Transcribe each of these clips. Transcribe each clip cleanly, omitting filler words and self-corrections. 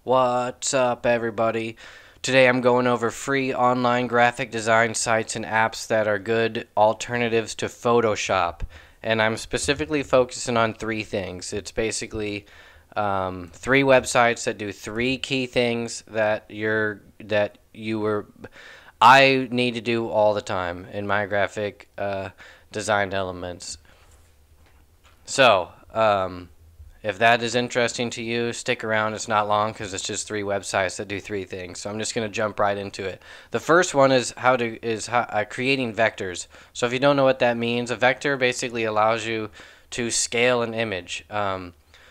What's up, everybody? Today I'm going over free online graphic design sites and apps that are good alternatives to Photoshop. And I'm specifically focusing on three things. It's basically three websites that do three key things I need to do all the time in my graphic design elements. So, if that is interesting to you, stick around. It's not long because it's just three websites that do three things. So I'm just going to jump right into it. The first one is creating vectors. So if you don't know what that means, a vector basically allows you to scale an image.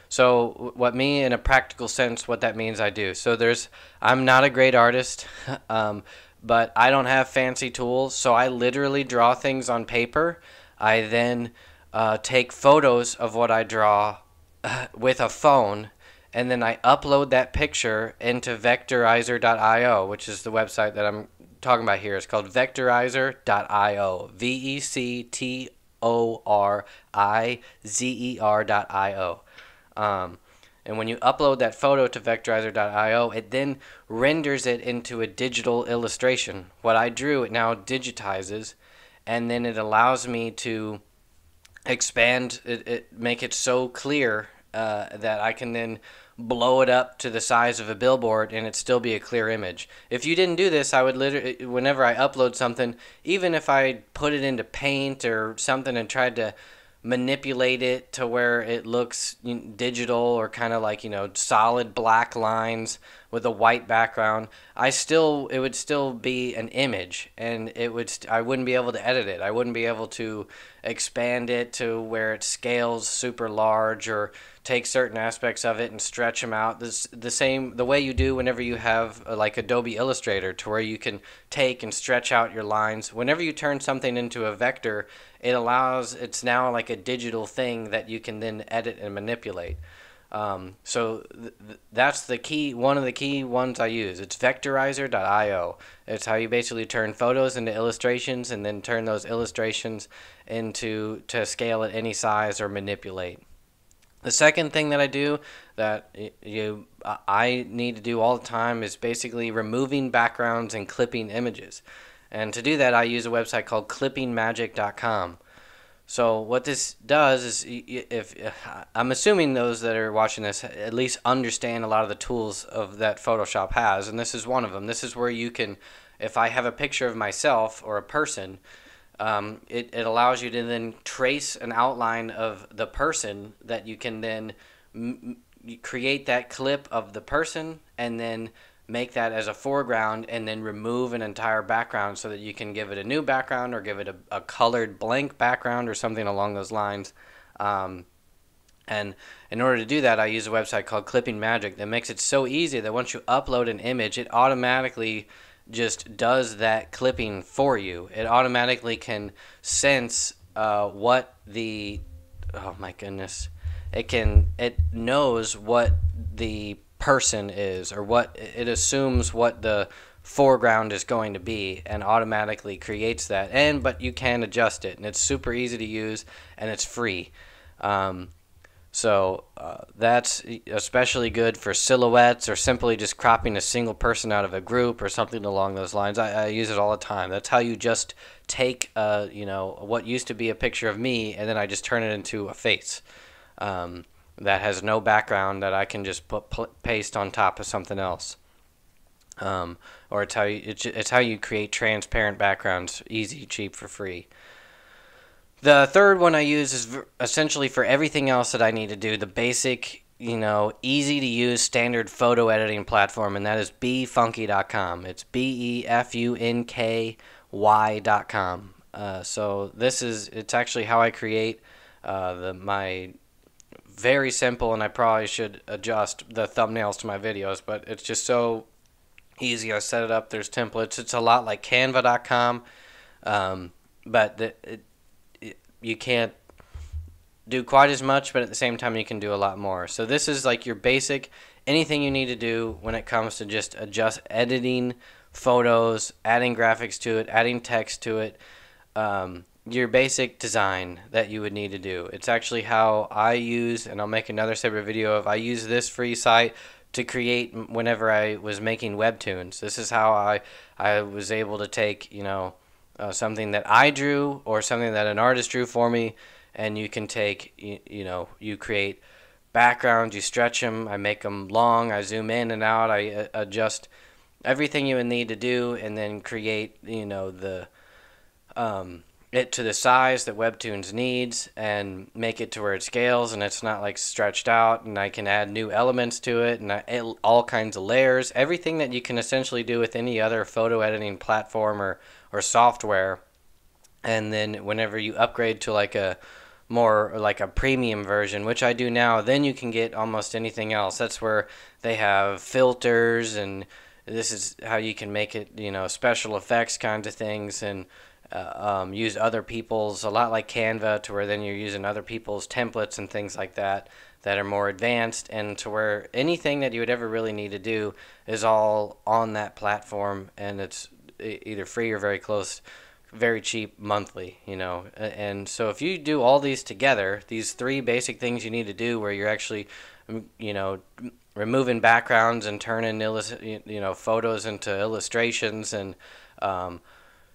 So what me in a practical sense, what that means I do. So I'm not a great artist, but I don't have fancy tools. So I literally draw things on paper. I then take photos of what I draw with a phone, and then I upload that picture into vectorizer.io, which is the website that I'm talking about here. It's called vectorizer.io, vectorizer.io. And when you upload that photo to vectorizer.io, it then renders it into a digital illustration. What I drew, it now digitizes, and then it allows me to expand it, make it so clear that I can then blow it up to the size of a billboard and it still be a clear image. If you didn't do this, I would literally, whenever I upload something, even if I put it into Paint or something and tried to manipulate it to where it looks digital or kind of like, solid black lines with a white background, it would still be an image, and I wouldn't be able to edit it. I wouldn't be able to expand it to where it scales super large or take certain aspects of it and stretch them out. The way you do whenever you have like Adobe Illustrator, to where you can take and stretch out your lines. Whenever you turn something into a vector, it's now like a digital thing that you can then edit and manipulate. That's one of the key ones I use. It's vectorizer.io. It's how you basically turn photos into illustrations and then turn those illustrations to scale at any size or manipulate. The second thing that I do that I need to do all the time is basically removing backgrounds and clipping images. And to do that, I use a website called clippingmagic.com. So what this does is, if I'm assuming those that are watching this at least understand a lot of the tools that Photoshop has, and this is one of them. This is where you can, if I have a picture of myself or a person, it allows you to then trace an outline of the person that you can then create that clip of the person and then make that as a foreground and then remove an entire background so that you can give it a new background or give it a colored blank background or something along those lines. And in order to do that, I use a website called Clipping Magic that makes it so easy that once you upload an image, it automatically just does that clipping for you. It automatically can sense oh my goodness, it knows what the person is, or it assumes what the foreground is going to be and automatically creates that. But you can adjust it, and it's super easy to use and it's free. That's especially good for silhouettes or simply just cropping a single person out of a group or something along those lines. I use it all the time. That's how you just take what used to be a picture of me, and then I just turn it into a face that has no background that I can just paste on top of something else. Or it's how you create transparent backgrounds, easy, cheap, for free. The third one I use is essentially for everything else that I need to do, the basic, easy to use standard photo editing platform, and that is befunky.com. It's BEFUNKY.com. So it's actually how I create my very simple, and I probably should adjust the thumbnails to my videos, but it's just so easy. I set it up. There's templates. It's a lot like canva.com, but you can't do quite as much, but at the same time you can do a lot more. So this is like your basic, anything you need to do when it comes to just editing photos, adding graphics to it, adding text to it, your basic design that you would need to do. It's actually how I use, and I'll make another separate video of, I use this free site to create whenever I was making webtoons. This is how I was able to take, something that I drew or something that an artist drew for me, and you can take, you create backgrounds, you stretch them, I make them long, I zoom in and out, I adjust everything you would need to do, and then create, the it to the size that Webtoons needs, and make it to where it scales and it's not like stretched out, and I can add new elements to it, and all kinds of layers, everything that you can essentially do with any other photo editing platform or software. And then whenever you upgrade to like a more like a premium version, which I do now, then you can get almost anything else. That's where they have filters, and this is how you can make it, special effects kinds of things, and use other people's, a lot like Canva, to where then you're using other people's templates and things like that that are more advanced, and to where anything that you would ever really need to do is all on that platform, and it's either free or very close, very cheap monthly, And so if you do all these together, these three basic things you need to do, where you're actually, removing backgrounds and turning photos into illustrations, and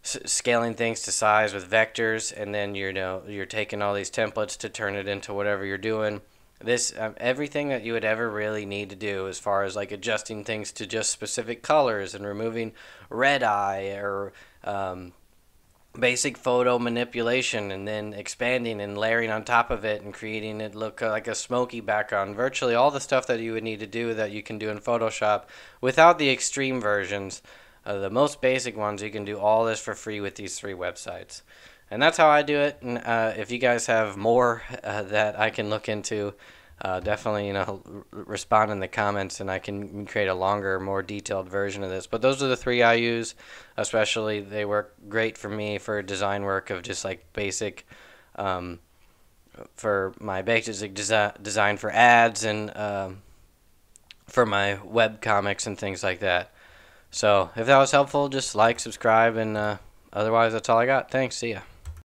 scaling things to size with vectors, and then you're taking all these templates to turn it into whatever you're doing. This everything that you would ever really need to do, as far as like adjusting things to just specific colors and removing red eye, or basic photo manipulation, and then expanding and layering on top of it and creating it look like a smoky background. Virtually all the stuff that you would need to do that you can do in Photoshop without the extreme versions. The most basic ones, you can do all this for free with these three websites. And that's how I do it. And if you guys have more that I can look into, definitely respond in the comments, and I can create a longer, more detailed version of this. But those are the three I use. Especially, they work great for me for design work of just like basic, for my basic design for ads, and for my web comics and things like that. So if that was helpful, just like, subscribe, and otherwise that's all I got. Thanks. See ya.